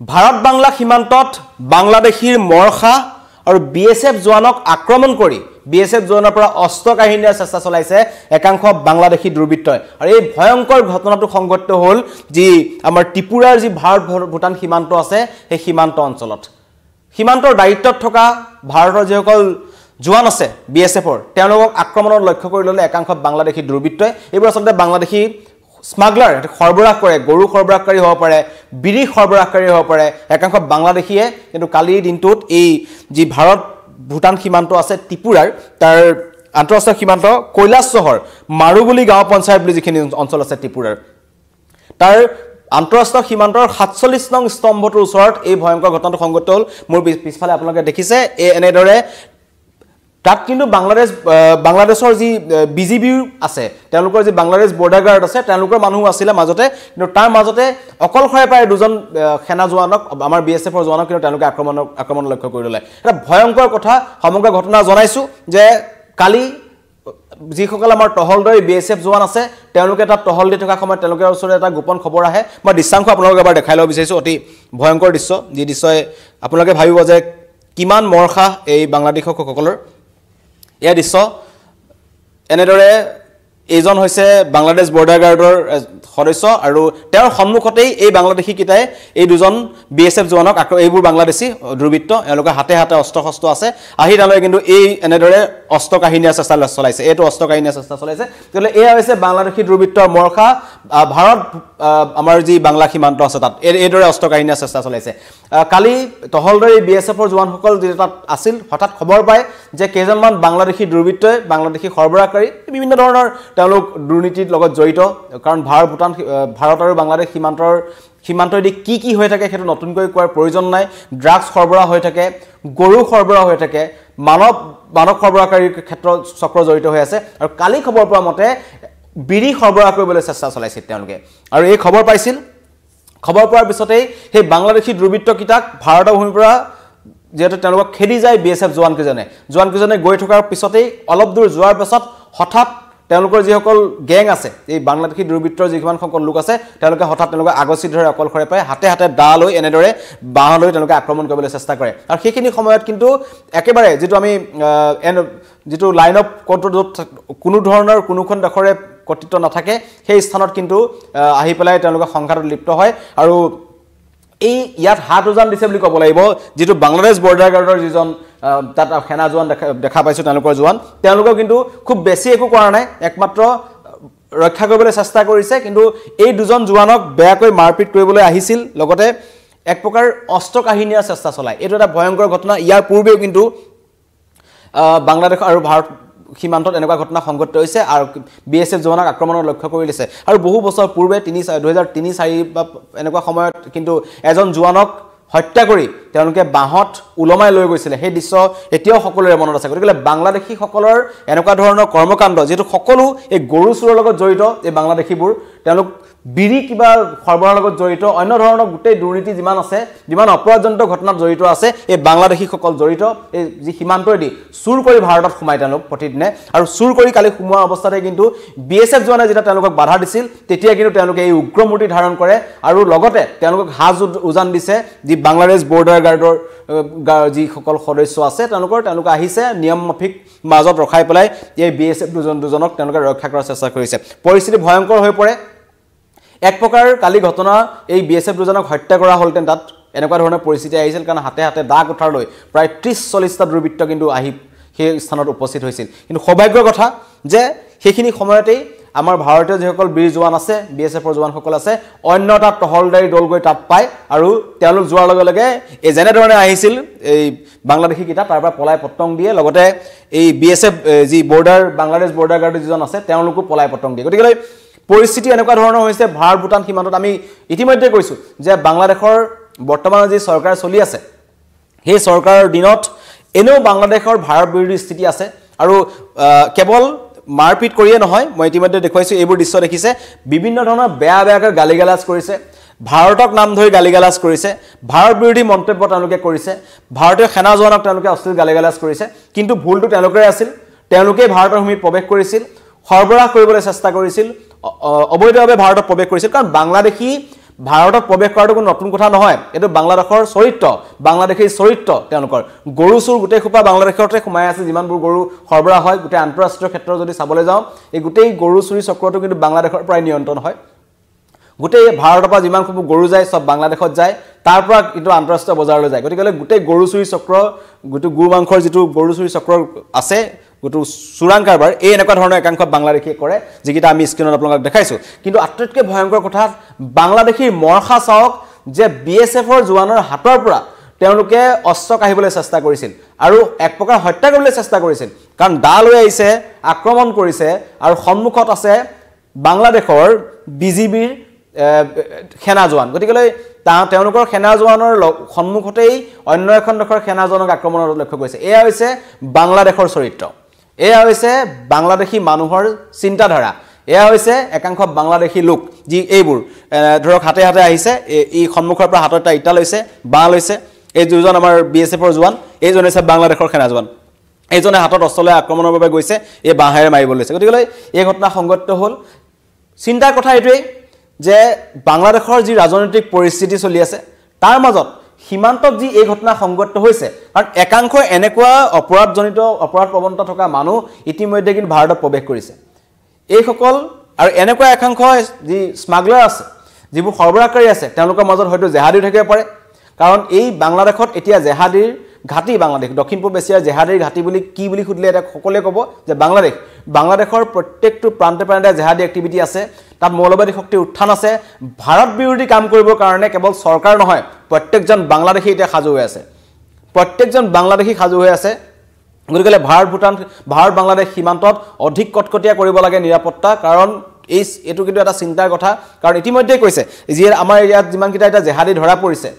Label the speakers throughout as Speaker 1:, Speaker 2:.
Speaker 1: ভাৰত বাংলা সীমান্তত বাংলাদেশীৰ মৰখা আৰু বিএসএফ জোৱানক আক্ৰমণ কৰি বিএসএফ জোৱানৰ পৰা অস্ত্ৰ কাঢ়ি নিয়াৰ চেষ্টা চলাইছে একাংশ বাংলাদেশী দুৰ্বৃত্তই আৰু এই ভয়ংকৰ ঘটনাটো সংঘটিত হ'ল যি আমাৰ ত্ৰিপুৰাৰ যি ভাৰত ভূটান সীমান্ত আছে সেই সীমান্ত অঞ্চলত সীমান্তৰ দায়িত্বত থকা ভাৰতৰ যিসকল জোৱান আছে বিএসএফৰ তেওঁলোকক আক্ৰমণৰ লক্ষ্য কৰি ল'লে একাংশ বাংলাদেশী দুৰ্বৃত্তই এইবোৰ আচলতে বাংলাদেশী স্মাগলাৰ সৰবৰাহ কৰে গৰু সৰবৰাহকাৰী হ'ব পাৰে বিৰি সৰবৰাহকাৰী হ'ব পাৰে একাংশ বাংলাদেশীয়ে কিন্তু কালিৰ দিনটোত এই যি ভাৰত ভূটান সীমান্ত আছে ত্ৰিপুৰাৰ তাৰ আন্তঃৰাষ্ট্ৰীয় সীমান্ত কৈলাশ চহৰ মাৰুগুলি গাঁও পঞ্চায়ত বুলি যিখিনি অঞ্চল আছে ত্ৰিপুৰাৰ তাৰ আন্তঃৰাষ্ট্ৰীয় সীমান্তৰ 47 নং স্তম্ভটোৰ ওচৰত এই ভয়ংকৰ ঘটনাটো সংঘটিত হ'ল মোৰ পিছফালে আপোনালোকে দেখিছে এনেদৰে তাত কিন্তু বাংলাদেশৰ যি বিজিবি আছে তেওঁলোকৰ যি বাংলাদেশ বৰ্ডাৰ গাৰ্ড আছে তেওঁলোকৰ মানুহ আছিল মাজতে কিন্তু তাৰ মাজতে অকলখৰে প্ৰায় দুজন সেনা জোৱানক আমাৰ বিএসএফৰ জোৱানক কিন্তু তেওঁলোকে আক্ৰমণ লক্ষ্য কৰি ল'লে এটা ভয়ংকৰ কথা সমগ্ৰ ঘটনা জনাইছো যে কালি যিসকল আমাৰ টহলদাৰী বিএসএফ জোৱান আছে তেওঁলোকে তাত টহল দি থকা সময়ত তেওঁলোকৰ ওচৰত এটা গোপন খবৰ আহে মই দৃশ্যাংশ আপোনালোকক এবাৰ দেখাই ল'ব বিচাৰিছো অতি ভয়ংকৰ দৃশ্য যি দৃশ্যই আপোনালোকে ভাবিব যে কিমান মৰখা এই বাংলাদেশীসকলৰ এয়া দৃশ্য এনেদৰে এইজন হৈছে বাংলাদেশ বৰ্ডাৰ গাৰ্ডৰ সদস্য আৰু তেওঁৰ সন্মুখতেই এই বাংলাদেশী কিটাই এই দুজন বিএসএফ জোৱানক এইবোৰ বাংলাদেশী দুৰ্বৃত্ত এওঁলোকে হাতে হাতে অস্ত্ৰ শস্ত্ৰ আছে আহি তেওঁলোকে কিন্তু এই এনেদৰে অস্ত্ৰ কাঢ়ি নিয়াৰ চেষ্টা চলাইছে এইটো অস্ত্ৰ কাঢ়ি নিয়াৰ চেষ্টা চলাইছে তেতিয়াহ'লে এয়া হৈছে বাংলাদেশী দুৰ্বৃত্তৰ মৰখা ভাৰত আমাৰ যি বাংলা সীমান্ত আছে তাত এইদৰে অস্ত্ৰ কাঢ়ি নিয়াৰ চেষ্টা চলাইছে কালি টহলদাৰী বিএসএফৰ জোৱানসকল যি তাত আছিল হঠাৎ খবৰ পায় যে কেইজনমান বাংলাদেশী দুৰ্বৃত্তই বাংলাদেশী সৰবৰাহকাৰী বিভিন্ন ধৰণৰ তেওঁলোক দুৰ্নীতিৰ লগত জড়িত কাৰণ ভাৰত আৰু বাংলাদেশ সীমান্তৰেদি কি হৈ থাকে সেইটো নতুনকৈ কোৱাৰ প্ৰয়োজন নাই ড্ৰাগছ সৰবৰাহ হৈ থাকে গৰু সৰবৰাহ হৈ থাকে মানৱ সৰবৰাহকাৰীৰ ক্ষেত্ৰত চক্ৰ জড়িত হৈ আছে আৰু কালি খবৰ পোৱা মতে বিৰি সৰবৰাহ কৰিবলৈ চেষ্টা চলাইছিল তেওঁলোকে আৰু এই খবৰ পাইছিল খবৰ পোৱাৰ পিছতেই সেই বাংলাদেশী দুৰ্বৃত্তকিটাক ভাৰতৰ ভূমিৰ পৰা যেহেতু তেওঁলোকক খেদি যায় বিএসএফ জোৱানকেইজনে গৈ থকাৰ পিছতেই অলপ দূৰ যোৱাৰ পিছত হঠাৎ তেওঁলোকৰ যিসকল গেং আছে এই বাংলাদেশী দুৰ্বৃত্তৰ যিমান সংখ্যক লোক আছে তেওঁলোকে হঠাৎ তেওঁলোকে আগচি ধৰে অকলখৰে পায় হাতে হাতে দা লৈ এনেদৰে বাহ লৈ তেওঁলোকে আক্ৰমণ কৰিবলৈ চেষ্টা কৰে আৰু সেইখিনি সময়ত কিন্তু একেবাৰে যিটো আমি যিটো লাইন অফ কণ্ট্ৰল কোনো ধৰণৰ কোনোখন দেশৰে কৰ্তৃত্ব নাথাকে সেই স্থানত কিন্তু আহি পেলাই তেওঁলোকে সংঘাতত লিপ্ত হয় আৰু এই ইয়াত হাত উজান দিছে বুলি ক'ব লাগিব যেটো বাংলাদেশ বৰ্ডাৰ গাৰ্ডৰ যিজন তাত সেনা জোৱান দেখা পাইছো তেওঁলোকৰ জোৱান তেওঁলোকৰ কিন্তু খুব বেছি একো কৰা নাই একমাত্ৰ ৰক্ষা কৰিবলৈ চেষ্টা কৰিছে কিন্তু এই দুজন জোৱানক বেয়াকৈ মাৰপিট কৰিবলৈ আহিছিল লগতে এক প্ৰকাৰ অস্ত্ৰ কাঢ়ি নিয়াৰ চেষ্টা চলাই এইটো এটা ভয়ংকৰ ঘটনা ইয়াৰ পূৰ্বেও কিন্তু বাংলাদেশ আৰু ভাৰত সীমান্তত এনেকুৱা ঘটনা সংঘটিত হৈছে আৰু বিএসএফ জোৱানক আক্ৰমণৰ লক্ষ্য কৰি লৈছে আৰু বহু বছৰ পূৰ্বে 2003-4 বা এনেকুৱা সময়ত কিন্তু এজন জোৱানক হত্যা কৰি তেওঁলোকে বাহত উলমাই লৈ গৈছিল সেই দৃশ্য এতিয়াও সকলোৰে মনত আছে গতিকে বাংলাদেশী সকলৰ এনেকুৱা ধৰণৰ কৰ্মকাণ্ড যেটো সকলো এই গৰু চুৰৰ লগত জড়িত এই বাংলাদেশীবোৰ তেওঁলোক বিৰি কিবা সৰবৰাহৰ লগত জড়িত অন্য ধৰণৰ গোটেই দুৰ্নীতি যিমান আছে যিমান অপৰাধজনিত ঘটনাত জড়িত আছে এই বাংলাদেশী সকল জড়িত এই যি সীমান্তৰেদি চুৰ কৰি ভাৰতত সোমাই তেওঁলোক প্ৰতিদিনে আৰু চুৰ কৰি কালি সোমোৱা অৱস্থাতে কিন্তু বিএসএফ জোৱানে যেতিয়া তেওঁলোকক বাধা দিছিল তেতিয়া কিন্তু তেওঁলোকে এই উগ্ৰমূৰ্তি ধাৰণ কৰে আৰু লগতে তেওঁলোকক হাজ উজান দিছে যি বাংলাদেশ বৰ্ডাৰ গাৰ্ডৰ যি সকল সদস্য আছে তেওঁলোকে আহিছে নিয়ম মাফিক মাজত ৰখাই পেলাই এই বিএসএফ দুজনক তেওঁলোকে ৰক্ষা কৰাৰ চেষ্টা কৰিছে পৰিস্থিতি ভয়ংকৰ হৈ পৰে এক প্ৰকাৰ কালি ঘটনা এই বিএসএফ দুজনক হত্যা কৰা হলতেন তাত এনেকুৱা ধৰণৰ পৰিস্থিতি আহিছিল কাৰণ হাতে হাতে দা কোঠাৰ লৈ প্ৰায় 30-40টা দুৰ্বৃত্ত কিন্তু আহি সেই স্থানত উপস্থিত হৈছিল কিন্তু সৌভাগ্যৰ কথা যে সেইখিনি সময়তেই আমাৰ ভাৰতীয় যিসকল বীৰ জোৱান আছে বিএসএফৰ জোৱানসকল আছে অন্য এটা টহলদাৰী দল গৈ তাত পায় আৰু তেওঁলোক যোৱাৰ লগে লগে এই যেনে ধৰণে আহিছিল এই বাংলাদেশী কিটা তাৰ পৰা পলাই পতং দিয়ে লগতে এই বিএসএফ যি বাংলাদেশ বৰ্ডাৰ গাৰ্ড যিজন আছে তেওঁলোকো পলাই পতং দিয়ে গতিকে পৰিস্থিতি এনেকুৱা ধৰণৰ হৈছে ভাৰত ভূটান সীমান্তত আমি ইতিমধ্যে কৈছো যে বাংলাদেশৰ বৰ্তমান যি চৰকাৰ চলি আছে সেই চৰকাৰৰ দিনত এনেও বাংলাদেশৰ ভাৰত বিৰোধী স্থিতি আছে আৰু কেৱল মাৰপিট কৰিয়ে নহয় মই ইতিমধ্যে দেখুৱাইছো এইবোৰ দৃশ্য দেখিছে বিভিন্ন ধৰণৰ বেয়াকৈ গালিগালাজ কৰিছে ভাৰতক নাম ধৰি গালিগালাজ কৰিছে ভাৰত বিৰোধী মন্তব্য তেওঁলোকে কৰিছে ভাৰতীয় সেনা জোৱানক তেওঁলোকে অশ্লীল গালিগালাজ কৰিছে কিন্তু ভুলটো তেওঁলোকৰে আছিল তেওঁলোকে ভাৰতৰ ভূমিত প্ৰৱেশ কৰিছিল সৰবৰাহ কৰিবলৈ চেষ্টা কৰিছিল অবৈধভাৱে ভাৰতত প্ৰৱেশ কৰিছিল কাৰণ বাংলাদেশী ভাৰতত প্ৰৱেশ কৰাটো কোনো নতুন কথা নহয় এটো বাংলাদেশৰ চৰিত্ৰ বাংলাদেশীৰ চৰিত্ৰ তেওঁলোকৰ গৰু চুৰ গোটেই খোপা বাংলাদেশতে সোমাই আছে যিমানবোৰ গৰু সৰবৰাহ হয় গোটেই আন্তঃৰাষ্ট্ৰীয় ক্ষেত্ৰত যদি চাবলৈ যাওঁ এই গোটেই গৰু চুৰি চক্ৰটো কিন্তু বাংলাদেশৰ পৰাই নিয়ন্ত্ৰণ হয় গোটেই ভাৰতৰ পৰা যিমান খুব গৰু যায় সব বাংলাদেশত যায় তাৰ পৰা কিন্তু আন্তঃৰাষ্ট্ৰীয় বজাৰলৈ যায় গতিকে গোটেই গৰু চুৰি চক্ৰ গোটেই গৰু মাংসৰ যেটো গৰু চুৰি চক্ৰ আছে গোটেই চুৰাং কাৰবাৰ এই এনেকুৱা ধৰণৰ একাংশ বাংলাদেশীয়ে কৰে যিকিটা আমি স্ক্ৰিনত আপোনালোকক দেখাইছো কিন্তু আটাইতকৈ ভয়ংকৰ কথা বাংলাদেশীৰ মৰখা চাওক যে বিএছএফৰ জোৱানৰ হাতৰ পৰা তেওঁলোকে অস্ত্ৰ কাঢ়িবলৈ চেষ্টা কৰিছিল আৰু এক প্ৰকাৰ হত্যা কৰিবলৈ চেষ্টা কৰিছিল কাৰণ দা লৈ আহিছে আক্ৰমণ কৰিছে আৰু সন্মুখত আছে বাংলাদেশৰ বিজিবিৰ সেনা জোৱান গতিকে তেওঁলোকৰ সেনা জোৱানৰ সন্মুখতেই অন্য এখন দেশৰ সেনা জোৱানক আক্ৰমণৰ লক্ষ্য কৰিছে এয়া হৈছে বাংলাদেশৰ চৰিত্ৰ এয়া হৈছে বাংলাদেশী মানুহৰ চিন্তাধাৰা এয়া হৈছে একাংশ বাংলাদেশী লোক যি এইবোৰ ধৰক হাতে হাতে আহিছে এই সন্মুখৰ পৰা হাতত এটা ইটা লৈছে বাঁ লৈছে এই দুজন আমাৰ বিএছএফৰ জোৱান এইজন হৈছে বাংলাদেশৰ সেনা জোৱান এইজনে হাতত অস্ত্ৰ লৈ আক্ৰমণৰ বাবে গৈছে এই বাঁহেৰে মাৰিব লৈছে গতিকে এই ঘটনা সংঘটিত হ'ল চিন্তাৰ কথা এইটোৱেই যে বাংলাদেশৰ যি ৰাজনৈতিক পৰিস্থিতি চলি আছে তাৰ মাজত সীমান্তত যি এই ঘটনা সংঘটিত হৈছে কাৰণ একাংশ এনেকুৱা অপৰাধজনিত অপৰাধ প্ৰৱণতা থকা মানুহ ইতিমধ্যে কিন্তু ভাৰতত প্ৰৱেশ কৰিছে এইসকল আৰু এনেকুৱা একাংশ যি স্মাগলাৰ আছে যিবোৰ সৰবৰাহকাৰী আছে তেওঁলোকৰ মাজত হয়তো জেহাদী থাকিব পাৰে কাৰণ এই বাংলাদেশত এতিয়া জেহাদীৰ ঘাটি বাংলাদেশ দক্ষিণ পূব এছিয়াৰ জেহাদীৰ ঘাটি বুলি কি বুলি খুদিলে এটা সকলোৱে ক'ব যে বাংলাদেশৰ প্ৰত্যেকটো প্ৰান্তে প্ৰান্তে জেহাদী এক্টিভিটি আছে তাত মৌলবাদী শক্তিৰ উত্থান আছে ভাৰত বিৰোধী কাম কৰিবৰ কাৰণে কেৱল চৰকাৰ নহয় প্ৰত্যেকজন বাংলাদেশী এতিয়া সাজু হৈ আছে প্ৰত্যেকজন বাংলাদেশী সাজু হৈ আছে গতিকে ভাৰত বাংলাদেশ সীমান্তত অধিক কটকটীয়া কৰিব লাগে নিৰাপত্তা কাৰণ এইটো কিন্তু এটা চিন্তাৰ কথা কাৰণ ইতিমধ্যে কৈছে যে আমাৰ ইয়াত যিমান কিটা এটা জেহাদী ধৰা পৰিছে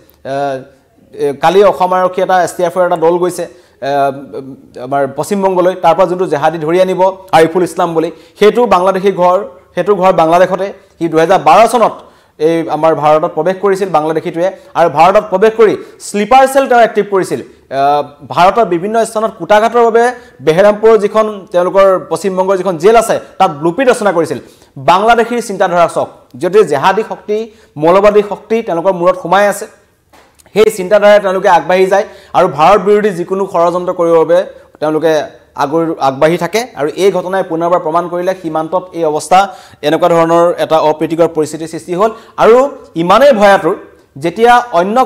Speaker 1: কালি অসম আৰক্ষী এটা এছটিএফৰ এটা দল গৈছে আমাৰ পশ্চিম বংগলৈ তাৰ পৰা যোনটো জেহাদী ধৰি আনিব আৰিফুল ইছলাম বুলি সেইটো বাংলাদেশী ঘৰ বাংলাদেশতে হি 2012 চনত এই আমাৰ ভাৰতত প্ৰৱেশ কৰিছিল বাংলাদেশীটোৱে আৰু ভাৰতত প্ৰৱেশ কৰি স্লিপাৰ সেল তেওঁ এক্টিভ কৰিছিল ভাৰতৰ বিভিন্ন স্থানত কুটাঘাটৰ বাবে বেহৰামপুৰ যিখন তেওঁলোকৰ পশ্চিম বংগৰ যিখন জেল আছে তাত ব্লুপ্ৰিণ্ট ৰচনা কৰিছিল বাংলাদেশীৰ চিন্তাধাৰা চক যদি জেহাদী শক্তি মৌলবাদী শক্তি তেওঁলোকৰ মূৰত সোমাই আছে সেই চিন্তাধাৰা তেওঁলোকে আগবাঢ়ি যায় আৰু ভাৰত বিৰোধী যিকোনো ষড়যন্ত্ৰ কৰিবৰ বাবে তেওঁলোকে আগবাঢ়ি থাকে আৰু এই ঘটনাই পুনৰবাৰ প্ৰমাণ কৰিলে সীমান্তত এই অৱস্থা এনেকুৱা ধৰণৰ এটা অপ্ৰীতিকৰ পৰিস্থিতি সৃষ্টি হ'ল আৰু ইমানেই ভয়াতুৰ যেতিয়া অন্য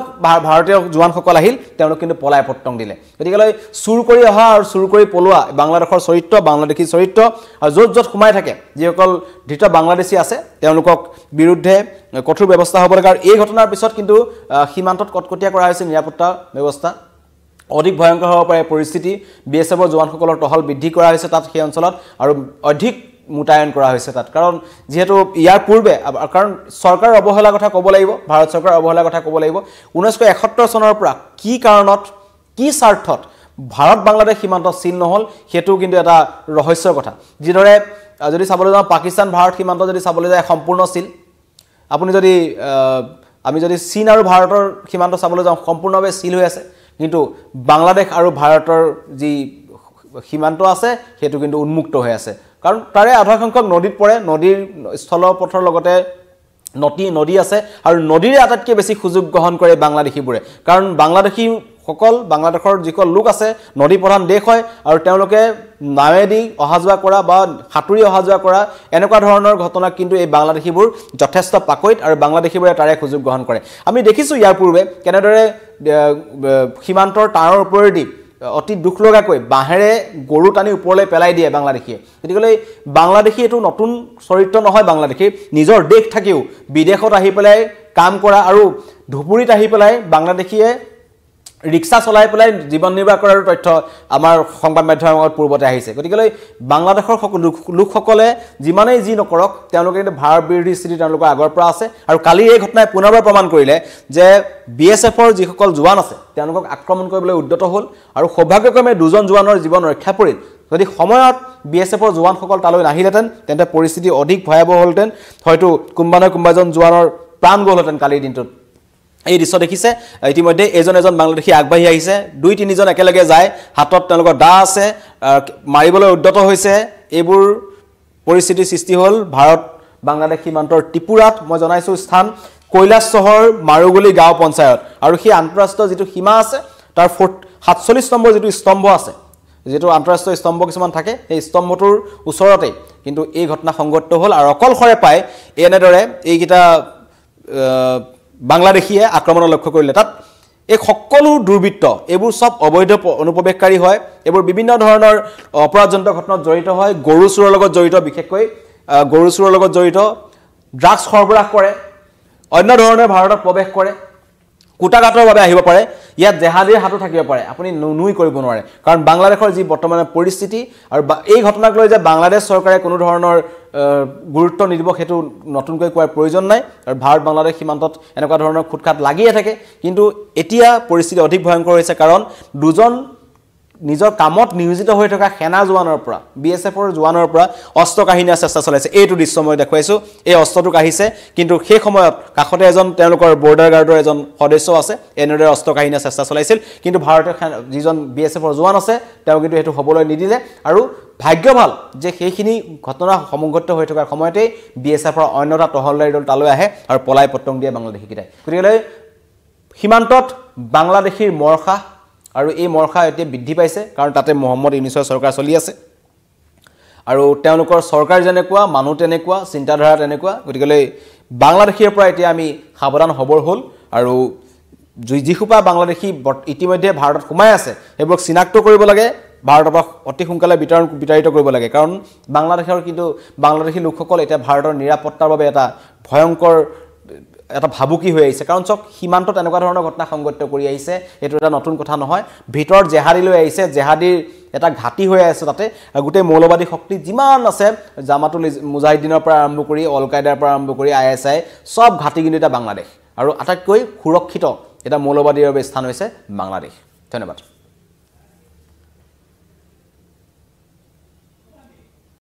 Speaker 1: ভাৰতীয় জোৱানসকল আহিল তেওঁলোক কিন্তু পলাই পত্তং দিলে গতিকে চুৰ কৰি অহা আৰু চুৰ কৰি পলোৱা বাংলাদেশৰ চৰিত্ৰ বাংলাদেশী চৰিত্ৰ আৰু য'ত সোমাই থাকে যিসকল ধৃত বাংলাদেশী আছে তেওঁলোকক বিৰুদ্ধে কঠোৰ ব্যৱস্থা হ'ব লাগে আৰু এই ঘটনাৰ পিছত কিন্তু সীমান্তত কটকটীয়া কৰা হৈছে নিৰাপত্তা ব্যৱস্থা অধিক ভয়ংকৰ হ'ব পাৰে পৰিস্থিতি বিএছএফৰ জোৱানসকলৰ টহল বৃদ্ধি কৰা হৈছে তাত সেই অঞ্চলত আৰু অধিক মুতায়ন কৰা হৈছে তাত কাৰণ যেহেতু ইয়াৰ পূৰ্বে কাৰণ চৰকাৰৰ অৱহেলাৰ কথা ক'ব লাগিব ভাৰত চৰকাৰৰ অৱহেলাৰ কথা ক'ব লাগিব 1971 চনৰ পৰা কি কাৰণত কি স্বাৰ্থত ভাৰত বাংলাদেশ সীমান্ত চিন নহল হেতু কিন্তু এটা ৰহস্যৰ কথা যিদৰে যদি চাবলৈ যাওঁ পাকিস্তান ভাৰত সীমান্ত যদি চাবলৈ যায় সম্পূৰ্ণ চিল আপুনি যদি আমি যদি চীন আৰু ভাৰতৰ সীমান্ত চাবলৈ যাওঁ সম্পূৰ্ণভাৱে চিল হৈ আছে কিন্তু বাংলাদেশ আৰু ভাৰতৰ যি সীমান্ত আছে হেতু কিন্তু উন্মুক্ত হৈ আছে কাৰণ তাৰে আধা সংখ্যক নদীত পৰে নদীৰ স্থলপথৰ লগতে নদী আছে আৰু নদীৰে আটাইতকৈ বেছি সুযোগ গ্ৰহণ কৰে বাংলাদেশীবোৰে কাৰণ বাংলাদেশৰ যিসকল লোক আছে নদী প্ৰধান দেশ হয় আৰু তেওঁলোকে নাৱেদি অহা যোৱা কৰা বা সাঁতুৰি অহা যোৱা কৰা এনেকুৱা ধৰণৰ ঘটনা কিন্তু এই বাংলাদেশীবোৰ যথেষ্ট পাকৈত আৰু বাংলাদেশীবোৰে তাৰে সুযোগ গ্ৰহণ কৰে আমি দেখিছোঁ ইয়াৰ পূৰ্বে কেনেদৰে সীমান্তৰ তাঁৰৰ ওপৰেদি অতি দুখ লগাকৈ বাঁহেৰে গৰু টানি ওপৰলৈ পেলাই দিয়ে বাংলাদেশীয়ে গতিকে বাংলাদেশী এইটো নতুন চৰিত্ৰ নহয় বাংলাদেশী নিজৰ দেশ থাকিও বিদেশত আহি পেলাই কাম কৰা আৰু ধুপুৰীত আহি পেলাই বাংলাদেশীয়ে ৰিক্সা চলাই পেলাই জীৱন নিৰ্বাহ কৰাৰ তথ্য আমাৰ সংবাদ মাধ্যমৰ পূৰ্বতে আহিছে গতিকে বাংলাদেশৰ লোকসকলে যিমানেই যি নকৰক তেওঁলোকে কিন্তু ভাৰত বিৰোধী স্থিতি তেওঁলোকৰ আগৰ পৰা আছে আৰু কালি এই ঘটনাই পুনৰবাৰ প্ৰমাণ কৰিলে যে বিএছএফৰ যিসকল জোৱান আছে তেওঁলোকক আক্ৰমণ কৰিবলৈ উদ্যত হ'ল আৰু সৌভাগ্যক্ৰমে দুজন জোৱানৰ জীৱন ৰক্ষা পৰিল যদি সময়ত বিএছএফৰ জোৱানসকল তালৈ নাহিলেতেন তেন্তে পৰিস্থিতি অধিক ভয়াৱহ হ'লতেন হয়তো কোনোবাজন জোৱানৰ প্ৰাণ গ'লহেঁতেন কালিৰ দিনটোত এই দৃশ্য দেখিছে ইতিমধ্যে এজন বাংলাদেশী আগবাঢ়ি আহিছে 2-3জন একেলগে যায় হাতত তেওঁলোকৰ দা আছে মাৰিবলৈ উদ্যত হৈছে এইবোৰ পৰিস্থিতি সৃষ্টি হ'ল ভাৰত বাংলাদেশ সীমান্তৰ ত্ৰিপুৰাত মই জনাইছো স্থান কৈলাশ চহৰ মাৰুগুলি গাঁও পঞ্চায়ত আৰু সেই আন্তঃৰাষ্ট্ৰীয় যিটো সীমা আছে তাৰ 47 নম্বৰ যিটো স্তম্ভ আছে যেটো আন্তঃৰাষ্ট্ৰীয় স্তম্ভ কিছুমান থাকে এই স্তম্ভটোৰ ওচৰতে কিন্তু এই ঘটনা সংঘটিত হ'ল আৰু অকলখৰে পায় এনেদৰে এইকিটা বাংলাদেশীয়ে আক্ৰমণৰ লক্ষ্য কৰিলে তাত এই সকলো দুৰ্বৃত্ত এইবোৰ সব অবৈধ অনুপ্ৰৱেশকাৰী হয় এইবোৰ বিভিন্ন ধৰণৰ অপৰাধজনিত ঘটনাত জড়িত হয় গৰু চুৰৰ লগত জড়িত বিশেষকৈ গৰু চুৰৰ লগত জড়িত ড্ৰাগছ সৰবৰাহ কৰে অন্য ধৰণৰ ভাৰতত প্ৰৱেশ কৰে কুটাঘাটৰ বাবে আহিব পাৰে ইয়াত জেহাদীৰ হাতও থাকিব পাৰে আপুনি নুই কৰিব নোৱাৰে কাৰণ বাংলাদেশৰ যি বৰ্তমানৰ পৰিস্থিতি আৰু এই ঘটনাক লৈ যে বাংলাদেশ চৰকাৰে কোনো ধৰণৰ গুৰুত্ব নিদিব হেতু নতুনকৈ কোৱাৰ প্ৰয়োজন নাই আৰু ভাৰত বাংলাদেশ সীমান্তত এনেকুৱা ধৰণৰ খুটখাট লাগিয়ে থাকে কিন্তু এতিয়া পৰিস্থিতি অধিক ভয়ংকৰ হৈছে কাৰণ দুজন নিজৰ কামত নিয়োজিত হৈ থকা সেনা জোৱানৰ পৰা বিএছএফৰ জোৱানৰ পৰা অস্ত্ৰ কাহিনীৰ চেষ্টা চলাইছে এইটো দৃশ্য মই দেখুৱাইছো এই অস্ত্ৰটো কাহিছে কিন্তু সেই সময়ত কাখতে এজন তেওঁলোকৰ বৰ্ডাৰ গাৰ্ডৰ এজন সদস্য আছে এনেদৰে অস্ত্ৰ কাহিনীৰ চেষ্টা চলাইছিল কিন্তু ভাৰতীয় যিজন বিএছএফৰ জোৱান আছে তেওঁ কিন্তু হেতু হবলৈ নিদিলে আৰু ভাগ্য ভাল যে সেইখিনি ঘটনা সংঘটিত হৈ থকাৰ সময়তে বিএছএফৰ অন্যটা টহলদাৰী দল তালৈ আহে আৰু পলাই পত্তং দিয়ে বাংলাদেশীকিটাই গতিকে সীমান্তত বাংলাদেশীৰ মৰখা আৰু এই মৰখা এতিয়া বৃদ্ধি পাইছে কাৰণ তাতে মোহাম্মদ ইউনুছৰ চৰকাৰ চলি আছে আৰু তেওঁলোকৰ চৰকাৰ যেনেকুৱা মানুহ তেনেকুৱা চিন্তাধাৰা তেনেকুৱা গতিকে বাংলাদেশীৰ পৰা এতিয়া আমি সাৱধান হবৰ হ'ল আৰু যিখোপা বাংলাদেশী ইতিমধ্যে ভাৰতত সোমাই আছে সেইবোৰ চিনাক্ত কৰিব লাগে ভাৰতৰ পৰা অতি সোনকালে বিতাৰিত কৰিব লাগে কাৰণ বাংলাদেশৰ কিন্তু বাংলাদেশী লোকসকল এতিয়া ভাৰতৰ নিৰাপত্তাৰ বাবে এটা ভয়ংকৰ এটা ভাবুকি হৈ আহিছে কাৰণ চক সীমান্তত এনেকুৱা ধৰণৰ ঘটনা সংঘটিত কৰি আহিছে এটো এটা নতুন কথা নহয় ভিতৰত জেহাদী লৈ আহিছে জেহাদীৰ এটা ঘাটি হৈ আছে তাতে গোটেই মৌলবাদী শক্তি যিমান আছে জামাতুল মুজাহিদিনৰ পৰা আৰম্ভ কৰি অল কায়দাৰ পৰা আৰম্ভ কৰি আইএসআই সব ঘাটি কিন্তু এটা বাংলাদেশ আৰু আটাইতকৈ সুৰক্ষিত এটা মৌলবাদীৰ বাবে স্থান হৈছে বাংলাদেশ ধন্যবাদ